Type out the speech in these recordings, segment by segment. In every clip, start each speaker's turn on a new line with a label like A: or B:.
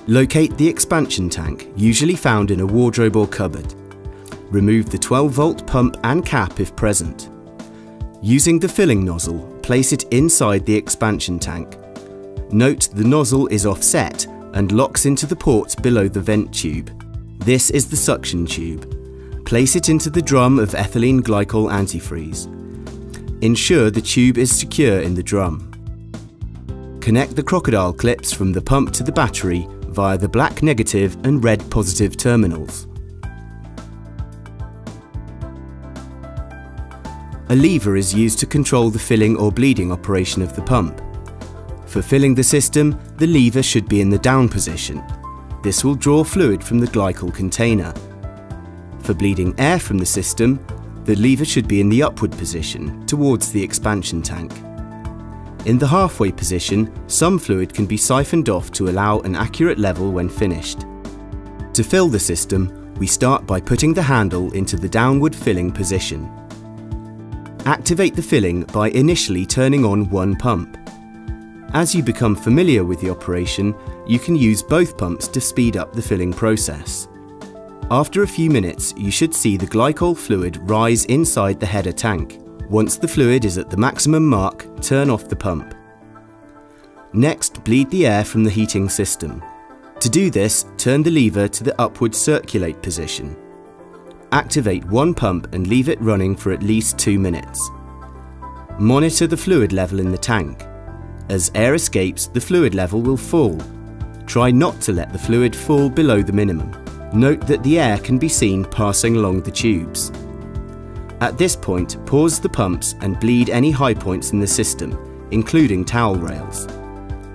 A: Locate the expansion tank, usually found in a wardrobe or cupboard. Remove the 12-volt pump and cap if present. Using the filling nozzle, place it inside the expansion tank. Note the nozzle is offset and locks into the port below the vent tube. This is the suction tube. Place it into the drum of ethylene glycol antifreeze. Ensure the tube is secure in the drum. Connect the crocodile clips from the pump to the battery via the black negative and red positive terminals. A lever is used to control the filling or bleeding operation of the pump. For filling the system, the lever should be in the down position. This will draw fluid from the glycol container. For bleeding air from the system, the lever should be in the upward position, towards the expansion tank. In the halfway position, some fluid can be siphoned off to allow an accurate level when finished. To fill the system, we start by putting the handle into the downward filling position. Activate the filling by initially turning on one pump. As you become familiar with the operation, you can use both pumps to speed up the filling process. After a few minutes, you should see the glycol fluid rise inside the header tank. Once the fluid is at the maximum mark, turn off the pump. Next, bleed the air from the heating system. To do this, turn the lever to the upward circulate position. Activate one pump and leave it running for at least 2 minutes. Monitor the fluid level in the tank. As air escapes, the fluid level will fall. Try not to let the fluid fall below the minimum. Note that the air can be seen passing along the tubes. At this point, pause the pumps and bleed any high points in the system, including towel rails.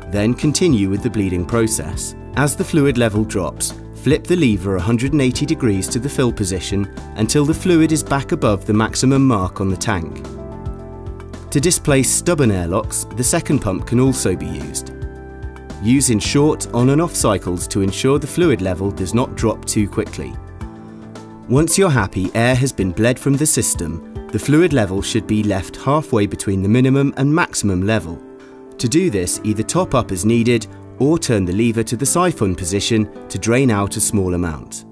A: Then continue with the bleeding process. As the fluid level drops, flip the lever 180 degrees to the fill position until the fluid is back above the maximum mark on the tank. To displace stubborn airlocks, the second pump can also be used. Use in short on and off cycles to ensure the fluid level does not drop too quickly. Once you're happy air has been bled from the system, the fluid level should be left halfway between the minimum and maximum level. To do this, either top up as needed or turn the lever to the siphon position to drain out a small amount.